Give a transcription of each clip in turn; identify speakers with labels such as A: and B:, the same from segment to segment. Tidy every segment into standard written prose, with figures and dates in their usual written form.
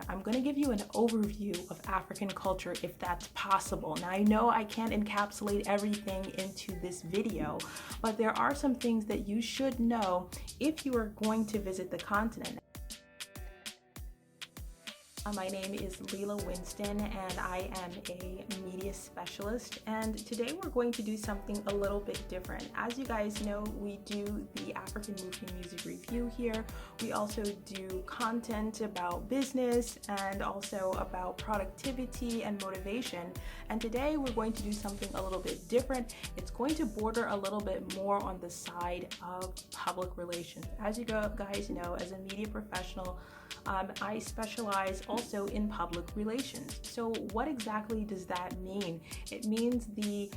A: I'm going to give you an overview of African culture if that's possible. Now I know I can't encapsulate everything into this video, but there are some things that you should know if you are going to visit the continent. My name is Winston and I am a media specialist, and today we're going to do something a little bit different. As you guys know, we do the African Movie Music Review here. We also do content about business and also about productivity and motivation, and today we're going to do something a little bit different. It's going to border a little bit more on the side of public relations. As you guys know, as a media professional, I specialize also in public relations. So what exactly does that mean? It means the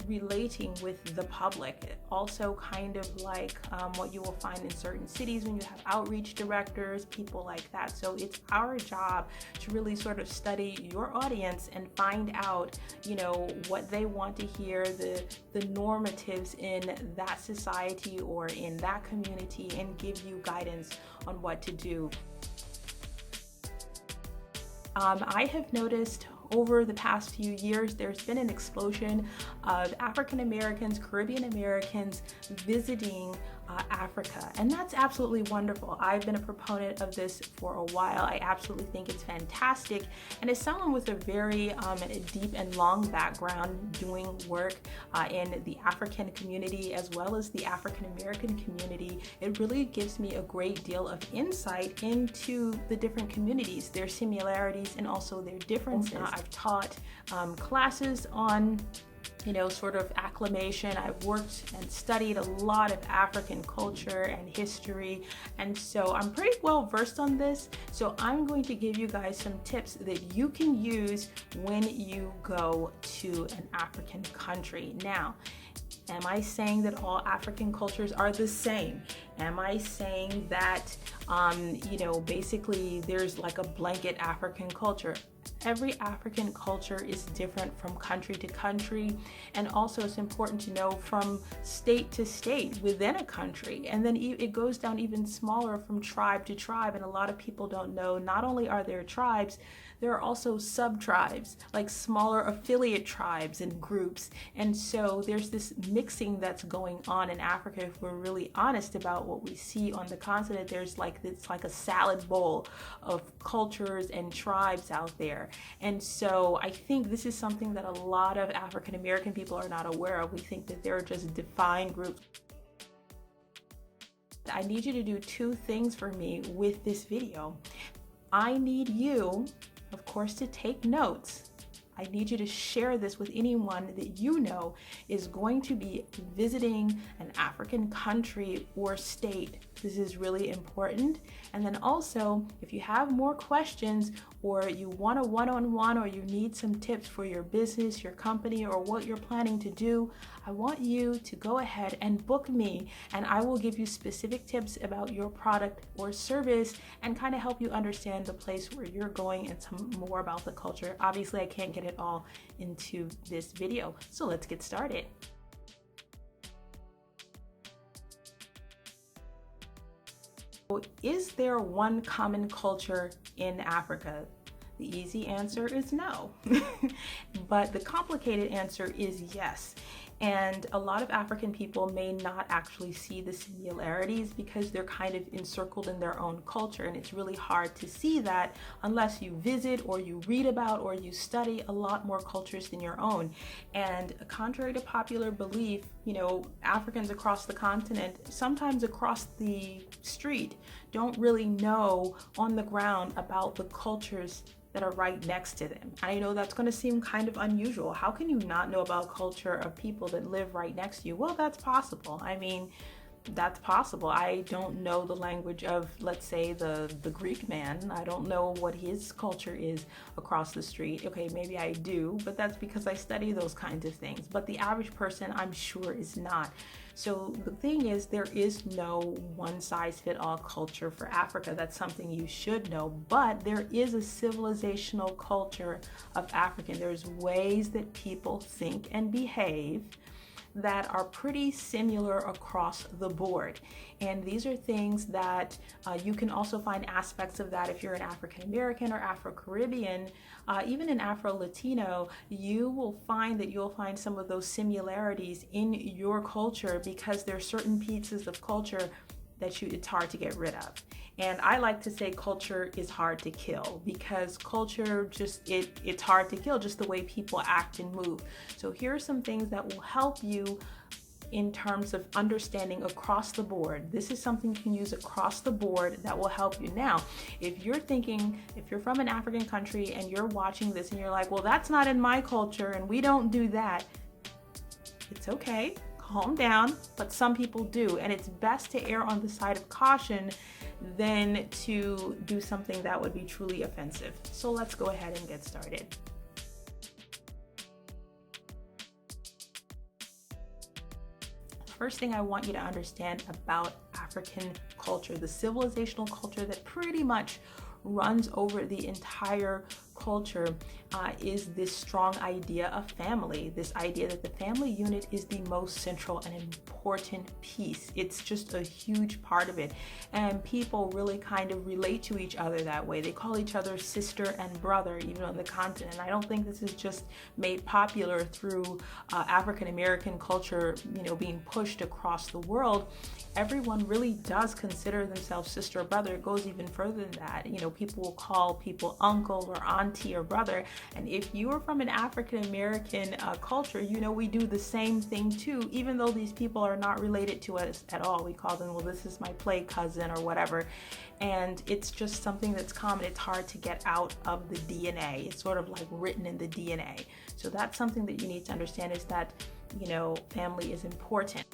A: relating with the public, also kind of like what you will find in certain cities when you have outreach directors, people like that. So it's our job to really sort of study your audience and find out, what they want to hear, the normatives in that society or in that community, and give you guidance on what to do. I have noticed over the past few years, there's been an explosion of African Americans, Caribbean Americans visiting Africa, and that's absolutely wonderful. I've been a proponent of this for a while. I absolutely think it's fantastic, and as someone with a very deep and long background doing work in the African community as well as the African American community, it really gives me a great deal of insight into the different communities, their similarities and also their differences. I've taught classes on sort of acclimation. I've worked and studied a lot of African culture and history, and so I'm pretty well versed on this. So I'm going to give you guys some tips that you can use when you go to an African country. Now, am I saying that all African cultures are the same? Am I saying that, basically there's like a blanket African culture? Every African culture is different from country to country, and also it's important to know from state to state within a country, and then it goes down even smaller from tribe to tribe. And a lot of people don't know, not only are there tribes, there are also sub-tribes, like smaller affiliate tribes and groups. And so there's this mixing that's going on in Africa. If we're really honest about what we see on the continent, it's like a salad bowl of cultures and tribes out there. And so I think this is something that a lot of African American people are not aware of. We think that they're just defined groups. I need you to do two things for me with this video. I need you, of course, to take notes. I need you to share this with anyone that you know is going to be visiting an African country or state. This is really important. And then also, if you have more questions or you want a one-on-one or you need some tips for your business, your company, or what you're planning to do, I want you to go ahead and book me, and I will give you specific tips about your product or service and kind of help you understand the place where you're going and some more about the culture. Obviously, I can't get it all into this video, so let's get started. Is there one common culture in Africa? The easy answer is no, but the complicated answer is yes. And a lot of African people may not actually see the similarities because they're kind of encircled in their own culture, and it's really hard to see that unless you visit or you read about or you study a lot more cultures than your own. And contrary to popular belief, Africans across the continent, sometimes across the street, don't really know on the ground about the cultures that are right next to them. I know that's going to seem kind of unusual. How can you not know about culture of people that live right next to you? Well, that's possible. I mean, that's possible. I don't know the language of, let's say, the Greek man. I don't know what his culture is across the street. Okay, maybe I do, but that's because I study those kinds of things. But the average person, I'm sure, is not. So the thing is, there is no one-size-fits-all culture for Africa. That's something you should know, but there is a civilizational culture of African. There's ways that people think and behave that are pretty similar across the board. And these are things that you can also find aspects of that if you're an African American or Afro-Caribbean, even an Afro-Latino. You will find that you'll find some of those similarities in your culture, because there are certain pieces of culture that it's hard to get rid of. And I like to say culture is hard to kill, because culture it's hard to kill, just the way people act and move. So here are some things that will help you in terms of understanding across the board. This is something you can use across the board that will help you. Now, if you're from an African country and you're watching this and you're like, well, that's not in my culture and we don't do that, it's okay, calm down, but some people do. And it's best to err on the side of caution than to do something that would be truly offensive. So let's go ahead and get started. First thing I want you to understand about African culture, the civilizational culture that pretty much runs over the entire culture, is this strong idea of family, this idea that the family unit is the most central and important piece. It's just a huge part of it. And people really kind of relate to each other that way. They call each other sister and brother, even on the continent. I don't think this is just made popular through African American culture, being pushed across the world. Everyone really does consider themselves sister or brother. It goes even further than that. People will call people uncle or auntie or brother. And if you are from an African American culture, we do the same thing too, even though these people are not related to us at all. We call them, well, this is my play cousin or whatever. And it's just something that's common. It's hard to get out of the DNA. It's sort of like written in the DNA. So that's something that you need to understand, is that, family is important.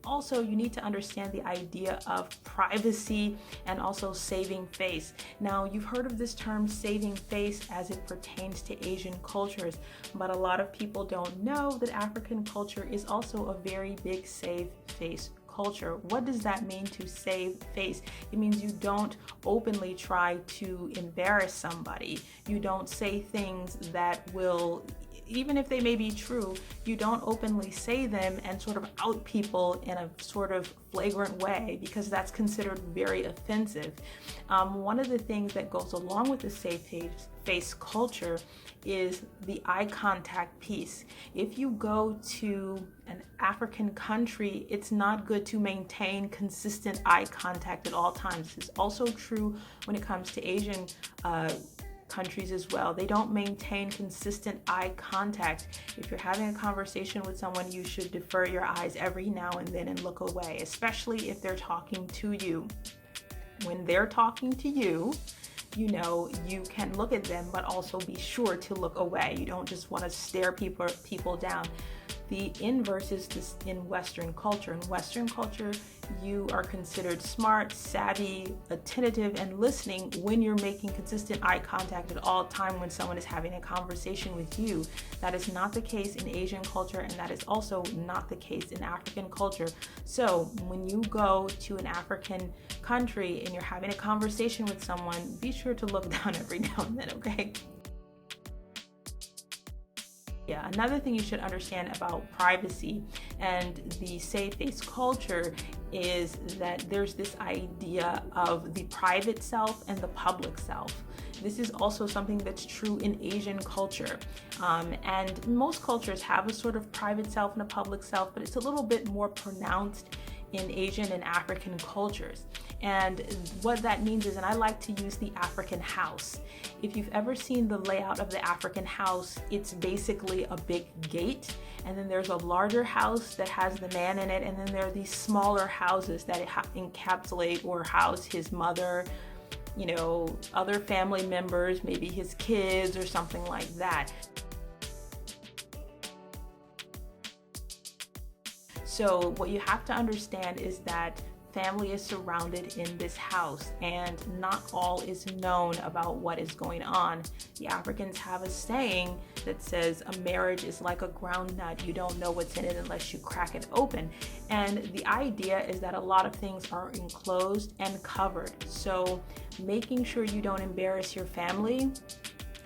A: Also, you need to understand the idea of privacy and also saving face. Now, you've heard of this term saving face as it pertains to Asian cultures, but a lot of people don't know that African culture is also a very big save face culture. What does that mean, to save face? It means you don't openly try to embarrass somebody. You don't say things that will, even if they may be true, you don't openly say them and sort of out people in a sort of flagrant way, because that's considered very offensive. One of the things that goes along with the safe face culture is the eye contact piece. If you go to an African country, it's not good to maintain consistent eye contact at all times. This is also true when it comes to Asian countries as well. They don't maintain consistent eye contact. If you're having a conversation with someone, you should defer your eyes every now and then and look away, especially if they're talking to you. When they're talking to you, you can look at them, but also be sure to look away. You don't just want to stare people down. The inverse is this in Western culture. In Western culture, you are considered smart, savvy, attentive, and listening when you're making consistent eye contact at all time when someone is having a conversation with you. That is not the case in Asian culture, and that is also not the case in African culture. So when you go to an African country and you're having a conversation with someone, be sure to look down every now and then, okay? Yeah, another thing you should understand about privacy and the safe face culture is that there's this idea of the private self and the public self. This is also something that's true in Asian culture. And most cultures have a sort of private self and a public self, but it's a little bit more pronounced in Asian and African cultures. And what that means is, and I like to use the African house. If you've ever seen the layout of the African house, it's basically a big gate, and then there's a larger house that has the man in it, and then there are these smaller houses that encapsulate or house his mother, other family members, maybe his kids or something like that. So what you have to understand is that family is surrounded in this house, and not all is known about what is going on. The Africans have a saying that says a marriage is like a ground nut. You don't know what's in it unless you crack it open. And the idea is that a lot of things are enclosed and covered. So making sure you don't embarrass your family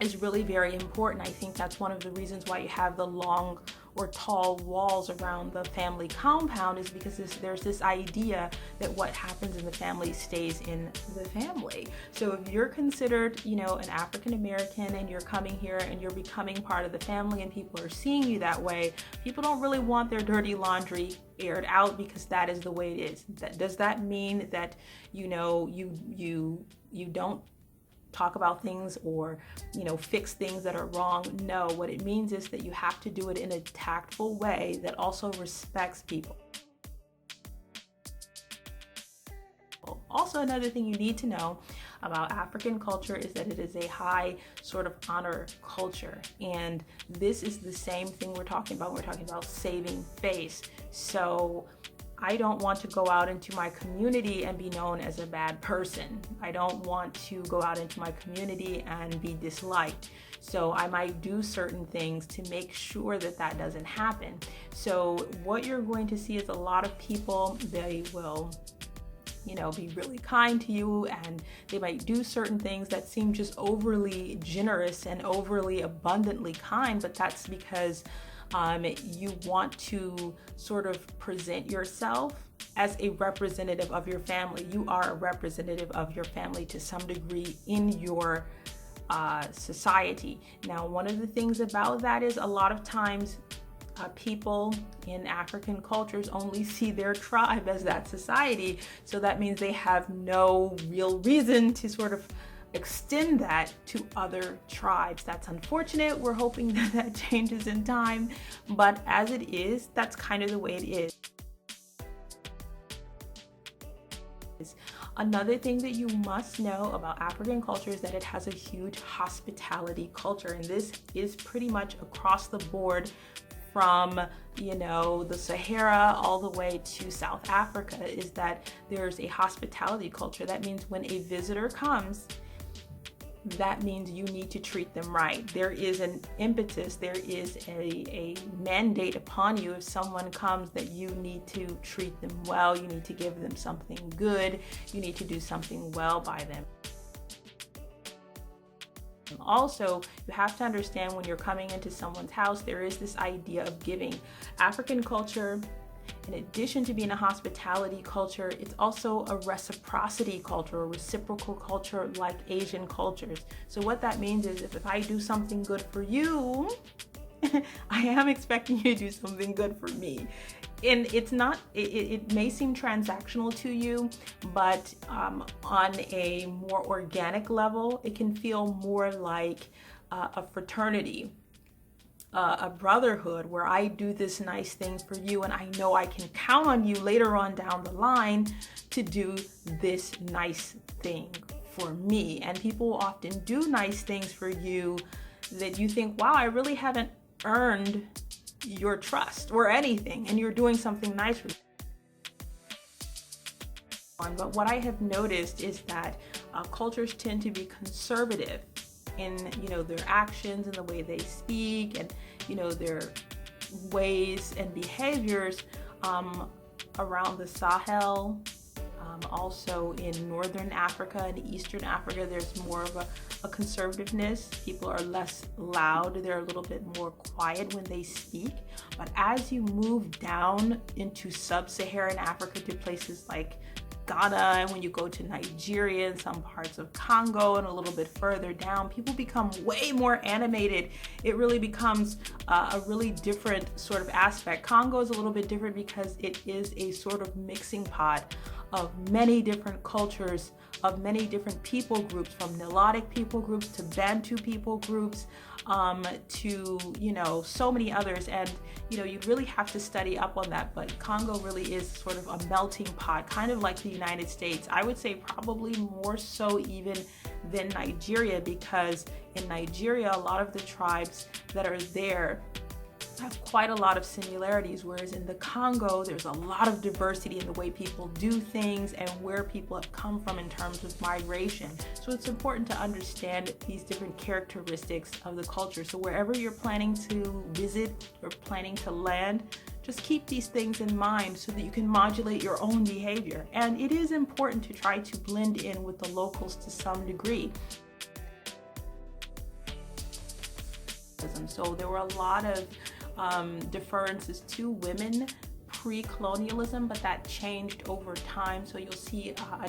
A: is really very important. I think that's one of the reasons why you have the long or tall walls around the family compound, is because there's this idea that what happens in the family stays in the family. So if you're considered, an African American and you're coming here and you're becoming part of the family and people are seeing you that way, people don't really want their dirty laundry aired out because that is the way it is. Does that mean that, you don't talk about things or fix things that are wrong? No, what it means is that you have to do it in a tactful way that also respects people. Also, another thing you need to know about African culture is that it is a high sort of honor culture, and this is the same thing we're talking about. We're talking about saving face. So I don't want to go out into my community and be known as a bad person. I don't want to go out into my community and be disliked. So I might do certain things to make sure that that doesn't happen. So what you're going to see is a lot of people, they will be really kind to you, and they might do certain things that seem just overly generous and overly abundantly kind, but that's because you want to sort of present yourself as a representative of your family. You are a representative of your family to some degree in your society. Now, one of the things about that is a lot of times people in African cultures only see their tribe as that society. So that means they have no real reason to sort of extend that to other tribes. That's unfortunate. We're hoping that that changes in time, but as it is, that's kind of the way it is. Another thing that you must know about African culture is that it has a huge hospitality culture, and this is pretty much across the board from the Sahara all the way to South Africa, is that there's a hospitality culture. That means when a visitor comes, that means you need to treat them right. There is an impetus, there is a mandate upon you if someone comes that you need to treat them well, you need to give them something good, you need to do something well by them. Also, you have to understand when you're coming into someone's house, there is this idea of giving. African culture, in addition to being a hospitality culture, it's also a reciprocity culture, a reciprocal culture like Asian cultures. So what that means is if I do something good for you, I am expecting you to do something good for me. And it's not, it may seem transactional to you, but on a more organic level, it can feel more like a fraternity, a brotherhood, where I do this nice thing for you and I know I can count on you later on down the line to do this nice thing for me. And people often do nice things for you that you think, wow, I really haven't earned your trust or anything, and you're doing something nice for me. But what I have noticed is that cultures tend to be conservative in their actions and the way they speak, and their ways and behaviors around the Sahel. Also in Northern Africa and Eastern Africa, there's more of a conservativeness. People are less loud, they're a little bit more quiet when they speak. But as you move down into sub-Saharan Africa to places like Ghana, and when you go to Nigeria and some parts of Congo and a little bit further down, people become way more animated. It really becomes a really different sort of aspect. Congo is a little bit different because it is a sort of mixing pot of many different cultures, of many different people groups, from Nilotic people groups to Bantu people groups, to so many others. And you really have to study up on that. But Congo really is sort of a melting pot, kind of like the United States. I would say probably more so even than Nigeria, because in Nigeria, a lot of the tribes that are there have quite a lot of similarities, whereas in the Congo, there's a lot of diversity in the way people do things and where people have come from in terms of migration. So it's important to understand these different characteristics of the culture. So wherever you're planning to visit or planning to land, just keep these things in mind so that you can modulate your own behavior. And it is important to try to blend in with the locals to some degree. colonialism. So there were a lot of deferences to women pre-colonialism, but that changed over time. So you'll see a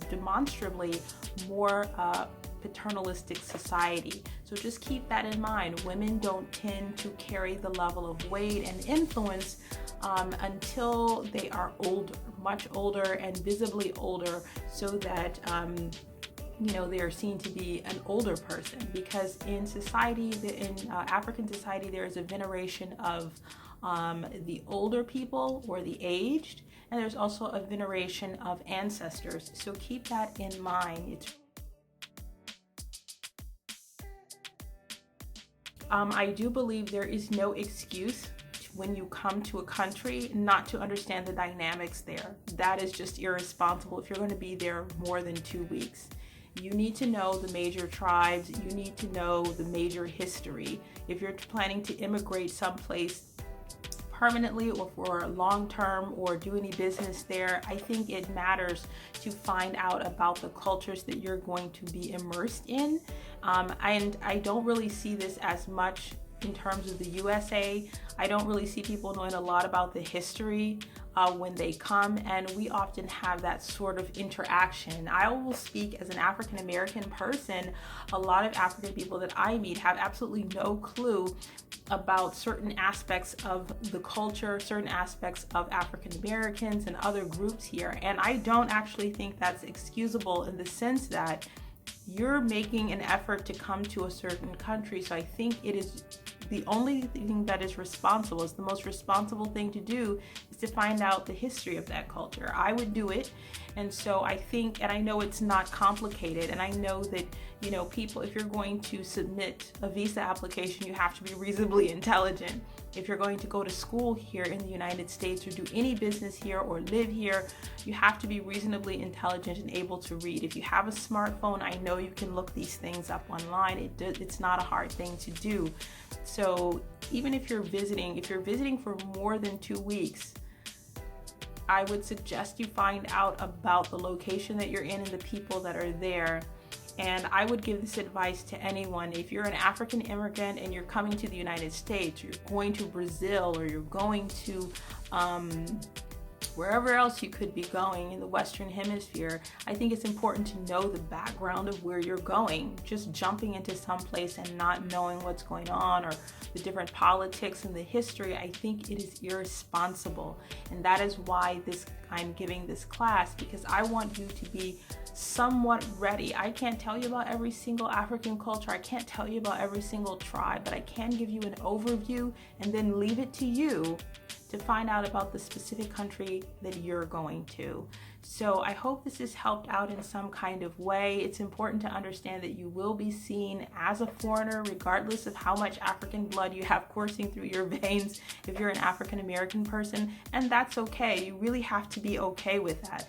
A: demonstrably more paternalistic society. So just keep that in mind. Women don't tend to carry the level of weight and influence until they are older, much older and visibly older, so that they are seen to be an older person. Because in society, in African society, there is a veneration of the older people or the aged, and there's also a veneration of ancestors. So keep that in mind. I do believe there is no excuse when you come to a country not to understand the dynamics there. That is just irresponsible if you're going to be there more than 2 weeks. You need to know the major tribes. You need to know the major history. If you're planning to immigrate someplace permanently or for long term or do any business there, I think it matters to find out about the cultures that you're going to be immersed in. And I don't really see this as much in terms of the USA. I don't really see people knowing a lot about the history when they come, and we often have that sort of interaction. I will speak as an African American person. A lot of African people that I meet have absolutely no clue about certain aspects of the culture, certain aspects of African Americans and other groups here. And I don't actually think that's excusable, in the sense that you're making an effort to come to a certain country. So I think it is the only thing that is responsible, is the most responsible thing to do, is to find out the history of that culture. I would do it. And so I think, and I know it's not complicated, and I know that, people, if you're going to submit a visa application, you have to be reasonably intelligent. If you're going to go to school here in the United States or do any business here or live here, you have to be reasonably intelligent and able to read. If you have a smartphone, I know you can look these things up online. It's not a hard thing to do. So even if you're visiting for more than 2 weeks, I would suggest you find out about the location that you're in and the people that are there. And I would give this advice to anyone. If you're an African immigrant and you're coming to the United States, you're going to Brazil, or you're going to wherever else you could be going in the Western Hemisphere, I think it's important to know the background of where you're going. Just jumping into some place and not knowing what's going on, or the different politics and the history, I think it is irresponsible. And that is why I'm giving this class, because I want you to be somewhat ready. I can't tell you about every single African culture. I can't tell you about every single tribe, but I can give you an overview and then leave it to you to find out about the specific country that you're going to. So I hope this has helped out in some kind of way. It's important to understand that you will be seen as a foreigner, regardless of how much African blood you have coursing through your veins, if you're an African American person, and that's okay. You really have to be okay with that,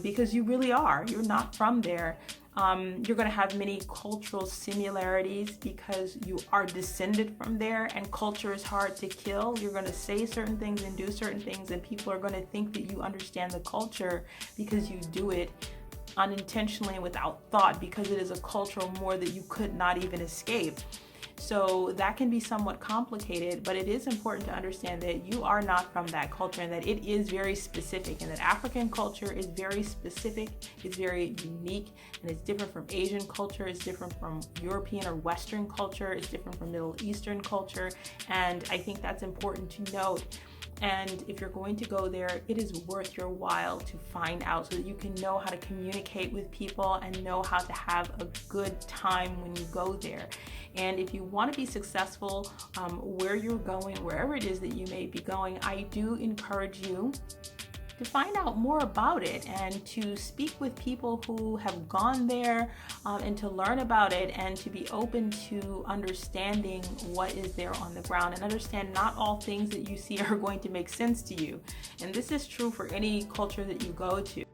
A: because you really are. You're not from there. You're going to have many cultural similarities because you are descended from there, and culture is hard to kill. You're going to say certain things and do certain things, and people are going to think that you understand the culture because you do it unintentionally and without thought, because it is a cultural more that you could not even escape. So that can be somewhat complicated, but it is important to understand that you are not from that culture, and that it is very specific, and that African culture is very specific, it's very unique, and it's different from Asian culture, it's different from European or Western culture, it's different from Middle Eastern culture, and I think that's important to note. And if you're going to go there, it is worth your while to find out, so that you can know how to communicate with people and know how to have a good time when you go there. And if you want to be successful where you're going, wherever it is that you may be going, I do encourage you to find out more about it and to speak with people who have gone there, and to learn about it, and to be open to understanding what is there on the ground, and understand not all things that you see are going to make sense to you. And this is true for any culture that you go to.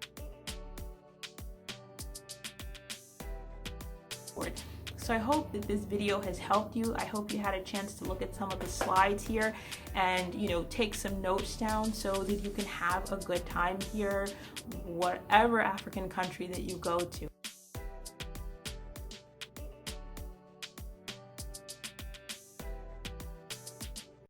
A: So I hope that this video has helped you. I hope you had a chance to look at some of the slides here and, take some notes down so that you can have a good time here, whatever African country that you go to.